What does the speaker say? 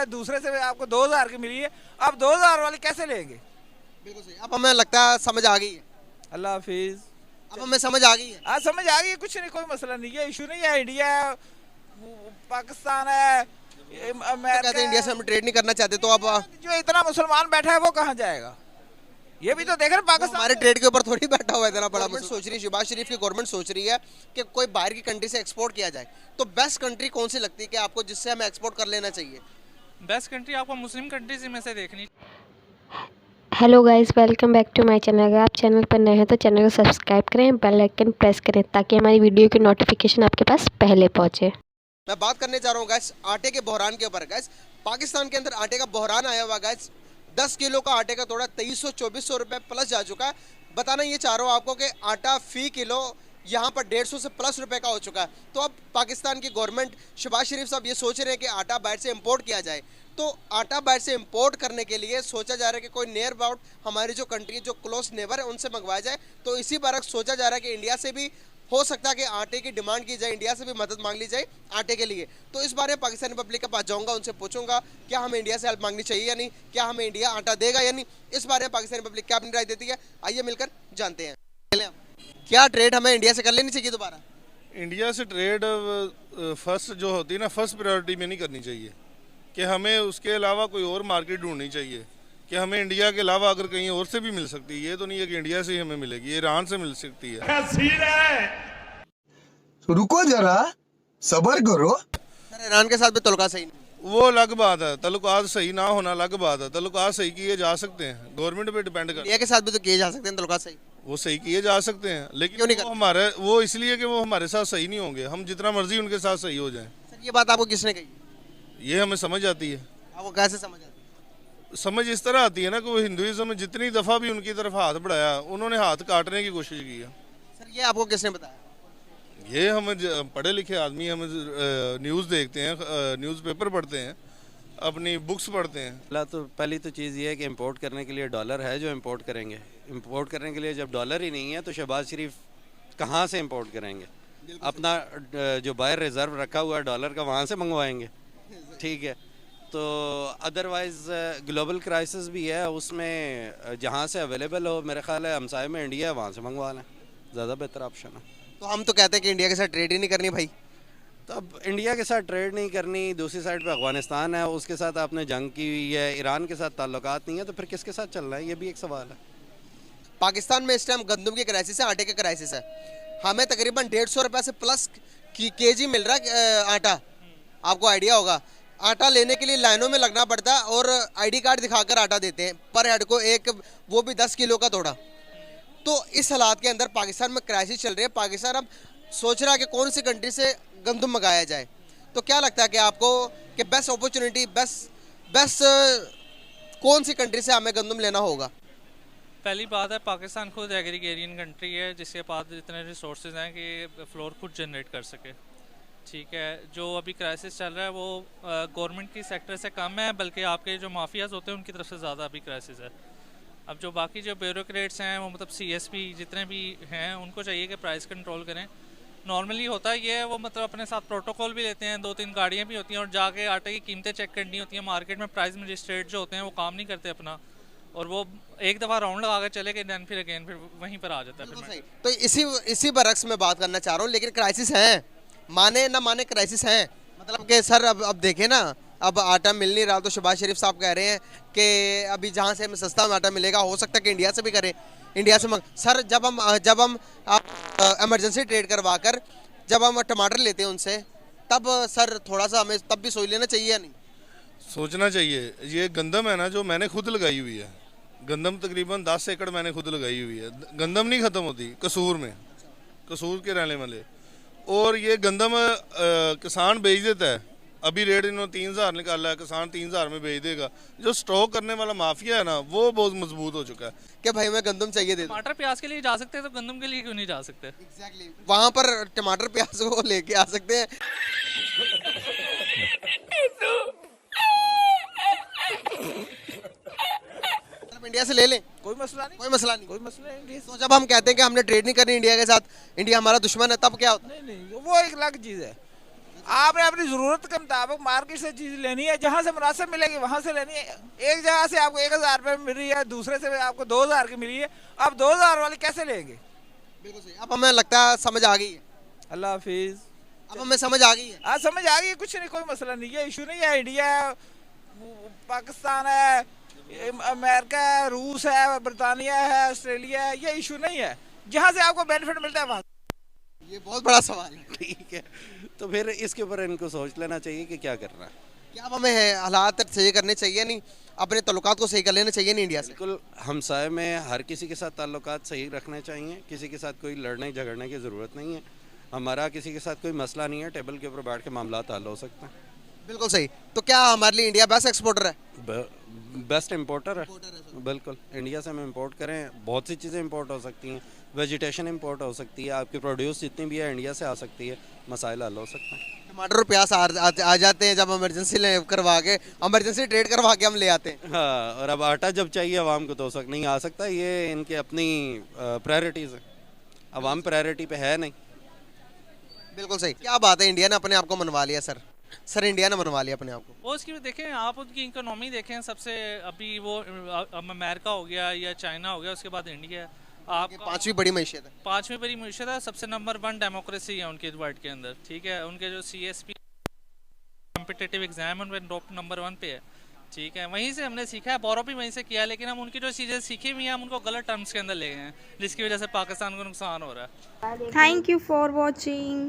दूसरे से आपको 2000 की मिली है, अब 2000 वाली कैसे लेंगे? बिल्कुल सही। अब हमें लगता है समझ आ गई है। अल्लाह हाफिज। अब हमें समझ आ गई है। आज समझ आ गई, कुछ नहीं, कोई मसला नहीं है, इशू नहीं है। इंडिया है, पाकिस्तान है, तो कहते अमेरिका हैं इंडिया से है, हम ट्रेड नहीं करना चाहते, तो अब जो इतना मुसलमान बैठा है वो कहाँ जाएगा? ये भी तो देख रहे पाकिस्तान हमारे ट्रेड के ऊपर थोड़ी बैठा हुआ है इतना बड़ा। गवर्नमेंट सोच रही है, शहबाज शरीफ की गवर्नमेंट सोच रही है कि कोई बाहर की कंट्री से एक्सपोर्ट किया जाए, तो बेस्ट कंट्री कौन सी लगती है कि आपको, जिससे हमें एक्सपोर्ट कर लेना चाहिए? बेस्ट कंट्री आपको मुस्लिम कंट्रीज में से देखनी। Hello guys, welcome back to my channel. अगर आप चैनल पर नए हैं तो चैनल को सब्सक्राइब करें, बेल आइकन प्रेस करें ताकि हमारी वीडियो की नोटिफिकेशन आपके पास पहले पहुंचे। मैं बात करने जा रहा हूँ गैस आटे के बहरान के ऊपर। गैस पाकिस्तान के अंदर आटे का बहरान आया हुआ गैस। 10 किलो का आटे का तोड़ा 2300-2400 रुपये प्लस जा चुका है। बताना ये चाह रहा हूँ आपको कि आटा फी किलो यहाँ पर 150 से प्लस रुपए का हो चुका है। तो अब पाकिस्तान की गवर्नमेंट, शहबाज शरीफ साहब ये सोच रहे हैं कि आटा बाहर से इंपोर्ट किया जाए। तो आटा बाहर से इंपोर्ट करने के लिए सोचा जा रहा है कि कोई नियर अबाउट हमारी जो कंट्री, जो क्लोज नेबर है, उनसे मंगवाया जाए। तो इसी बार सोचा जा रहा है कि इंडिया से भी हो सकता है कि आटे की डिमांड की जाए, इंडिया से भी मदद मांग ली जाए आटे के लिए। तो इस बारे में पाकिस्तान पब्लिक के पास जाऊंगा, उनसे पूछूंगा क्या हमें इंडिया से हेल्प मांगनी चाहिए या नहीं, क्या हमें इंडिया आटा देगा या नहीं। इस बारे में पाकिस्तानी पब्लिक क्या अपनी राय देती है, आइए मिलकर जानते हैं। क्या ट्रेड हमें इंडिया से कर लेनी चाहिए दोबारा? इंडिया से ट्रेड फर्स्ट जो होती है ना, फर्स्ट प्रायोरिटी में नहीं करनी चाहिए, कि हमें उसके अलावा कोई और मार्केट ढूंढनी चाहिए, कि हमें इंडिया के अलावा अगर कहीं और से भी मिल सकती है। ये तो नहीं है कि इंडिया से ही हमें मिलेगी, ईरान से मिल सकती है। रुको जरा, सबर करो। सर ईरान के साथ भी तल्लुकात सही नहीं? वो अलग बात है, तल्लुकात सही ना होना अलग बात है। तल्लुकात सही किए जा सकते हैं, गवर्नमेंट पे डिपेंड कर। इंडिया के साथ भी तो किए जा सकते हैं तल्लुकात सही। वो सही किए जा सकते हैं, लेकिन क्यों नहीं वो हमारे, वो इसलिए कि वो हमारे साथ सही नहीं होंगे, हम जितना मर्जी उनके साथ सही हो जाएं। सर ये बात आपको किसने कही? ये हमें समझ आती है। आपको कैसे समझ आती है? समझ इस तरह आती है ना कि वो हिंदुइज्म में जितनी दफ़ा भी उनकी तरफ हाथ बढ़ाया, उन्होंने हाथ काटने की कोशिश की है। सर ये आपको किसने बताया? ये हम पढ़े लिखे आदमी, हम न्यूज़ देखते हैं, न्यूज़पेपर पढ़ते हैं, अपनी बुक्स पढ़ते हैं। पहली तो चीज़ ये है कि इंपोर्ट करने के लिए डॉलर है जो इंपोर्ट करेंगे। इंपोर्ट करने के लिए जब डॉलर ही नहीं है तो शहबाज शरीफ कहाँ से इंपोर्ट करेंगे? अपना जो बाहर रिज़र्व रखा हुआ है डॉलर का, वहाँ से मंगवाएंगे। ठीक है, तो अदरवाइज़ ग्लोबल क्राइसिस भी है, उसमें जहाँ से अवेलेबल हो, मेरे ख्याल है हमसाये में इंडिया है, वहाँ से मंगवा लें, ज़्यादा बेहतर ऑप्शन है। तो हम तो कहते हैं कि इंडिया के साथ ट्रेड ही नहीं करनी भाई। तो अब इंडिया के साथ ट्रेड नहीं करनी, दूसरी साइड पे अफगानिस्तान है, उसके साथ आपने जंग की हुई है, ईरान के साथ ताल्लुकात नहीं है, तो फिर किसके साथ चलना है, ये भी एक सवाल है। पाकिस्तान में इस टाइम गंदम की क्राइसिस है, आटे का क्राइसिस है। हमें तकरीबन 150 रुपये से प्लस केजी मिल रहा है आटा। आपको आइडिया होगा, आटा लेने के लिए लाइनों में लगना पड़ता है और आईडी कार्ड दिखाकर आटा देते हैं पर हेड को, एक वो भी 10 किलो का तोड़ा। तो इस हालात के अंदर पाकिस्तान में क्राइसिस चल रही है। पाकिस्तान अब सोच रहा है कि कौन सी कंट्री से गंदम मंगाया जाए। तो क्या लगता है कि आपको कि बेस्ट अपॉर्चुनिटी, बेस्ट कौन सी कंट्री से हमें गंदम लेना होगा? पहली बात है, पाकिस्तान खुद एग्रीगेरियन कंट्री है, जिसके पास इतने रिसोर्सेज हैं कि फ्लोर खुद जनरेट कर सके। ठीक है, जो अभी क्राइसिस चल रहा है वो गवर्नमेंट की सेक्टर से कम है, बल्कि आपके जो माफियाज होते हैं उनकी तरफ से ज़्यादा अभी क्राइसिस है। अब जो बाकी जो ब्यूरोक्रेट्स हैं, वो मतलब CSP जितने भी हैं, उनको चाहिए कि प्राइस कंट्रोल करें। नॉर्मली होता है ये, वो मतलब अपने साथ प्रोटोकॉल भी लेते हैं, 2-3 गाड़ियाँ भी होती हैं, और जाके आटे की कीमतें चेक करनी होती हैं। मार्केट में प्राइस मजिस्ट्रेट जो होते हैं वो काम नहीं करते अपना, और वो एक दफ़ा राउंड लगा कर चले गए, दैन फिर अगेन फिर वहीं पर आ जाता है। फिर तो इसी बरक्स में बात करना चाह रहा हूँ, लेकिन क्राइसिस है, माने ना माने क्राइसिस है। मतलब कि सर अब देखें ना, अब आटा मिल नहीं रहा, तो शहबाज शरीफ साहब कह रहे हैं कि अभी जहाँ से हमें सस्ता आटा मिलेगा, हो सकता है कि इंडिया से भी करें, इंडिया से सर जब हम एमरजेंसी ट्रेड करवा कर जब हम टमाटर लेते हैं उनसे, तब सर थोड़ा सा हमें तब भी सोच लेना चाहिए या नहीं? सोचना चाहिए। ये गंदम है ना, जो मैंने खुद लगाई हुई है, गंदम तकरीबन 10 एकड़ मैंने खुद लगाई हुई है। गंदम नहीं ख़त्म होती कसूर में, कसूर के रहने वाले, और ये गंदम किसान बेच देता है। अभी रेट इन्होंने 3000 निकाला है, किसान 3000 में बेच देगा। जो स्टॉक करने वाला माफिया है ना, वो बहुत मजबूत हो चुका है कि भाई मैं गंदम चाहिए दे। टमाटर प्याज के लिए जा सकते हैं तो गंदम के लिए क्यों नहीं जा सकते? एग्जैक्टली, वहाँ पर टमाटर प्याज को लेके आ सकते हैं। इंडिया से ले लें, कोई मसला नहीं, कोई मसला नहीं, कोई मसला नहीं। तो जब हम कहते हैं कि हमने ट्रेड नहीं करनी इंडिया के साथ, इंडिया हमारा दुश्मन है, तब क्या होता है? नहीं, वो एक अलग चीज़ है। आपने अपनी ज़रूरत के मुताबिक मार्केट से चीज़ लेनी है, जहाँ से मुनासिब मिलेगी वहाँ से लेनी है। एक जगह से आपको 1000 रुपये में मिल रही है, दूसरे से आपको 2000 की मिली है, आप 2000 वाली कैसे लेंगे? बिल्कुल सही। अब हमें लगता है समझ आ गई है, अल्लाह हाफिज़। अब हमें समझ आ गई है। हाँ समझ आ गई, कुछ नहीं, कोई मसला नहीं है, इशू नहीं है। इंडिया है, पाकिस्तान है, अमेरिका है, रूस है, बरतानिया है, ऑस्ट्रेलिया है, ये इशू नहीं है। जहाँ से आपको बेनिफिट मिलता है वहाँ। ये बहुत बड़ा सवाल है। ठीक है, तो फिर इसके ऊपर इनको सोच लेना चाहिए कि क्या करना है। क्या अब हमें हालात सही करने चाहिए, नहीं अपने ताल्लुकात को सही कर लेना चाहिए नहीं इंडिया से? बिल्कुल, हमसाये में हर किसी के साथ ताल्लुकात सही रखने चाहिए, किसी के साथ कोई लड़ने झगड़ने की ज़रूरत नहीं है। हमारा किसी के साथ कोई मसला नहीं है, टेबल के ऊपर बैठ के मामला हल हो सकते हैं। बिल्कुल सही। तो क्या हमारे लिए इंडिया बेस्ट एक्सपोर्टर है? बेस्ट इम्पोर्टर है, बिल्कुल। इंडिया से हम इंपोर्ट करें, बहुत सी चीज़ें इंपोर्ट हो सकती हैं, वेजिटेशन इंपोर्ट हो सकती है, आपकी प्रोड्यूस जितनी भी है इंडिया से आ सकती है, मसाइल हल हो सकते हैं। टमाटर और प्याज आ जाते हैं जब इमरजेंसी करवा के, इमरजेंसी ट्रेड करवा के हम ले आते हैं। हाँ, और अब आटा जब चाहिए आवाम को तो नहीं आ सकता, ये इनके अपनी प्रायोरिटीज़ है, आवाम प्रायोरिटी पे है नहीं। बिल्कुल सही। क्या बात है, इंडिया ने अपने आप को मनवा लिया सर। सर इंडिया ने मनवा लिया अपने आप को। वो उसकी भी देखें आप, उनकी इकोनॉमी देखें, सबसे अभी वो अमेरिका हो गया या चाइना हो गया, उसके बाद इंडिया है। आप पांचवी बड़ी मैशियत है। पांचवी बड़ी मैशियत है, सबसे नंबर 1 डेमोक्रेसी है उनके वर्ल्ड के अंदर, ठीक है। उनके जो CSP कॉम्पिटिटिव एग्जाम उनमें नंबर 1 पे है, ठीक है। वहीं से हमने सीखा है, बोरो भी वहीं से किया, लेकिन हम उनकी जो चीज़ें सीखी हुई हैं हम उनको गलत टर्म्स के अंदर ले गए हैं, जिसकी वजह से पाकिस्तान को नुकसान हो रहा है। Thank you for watching.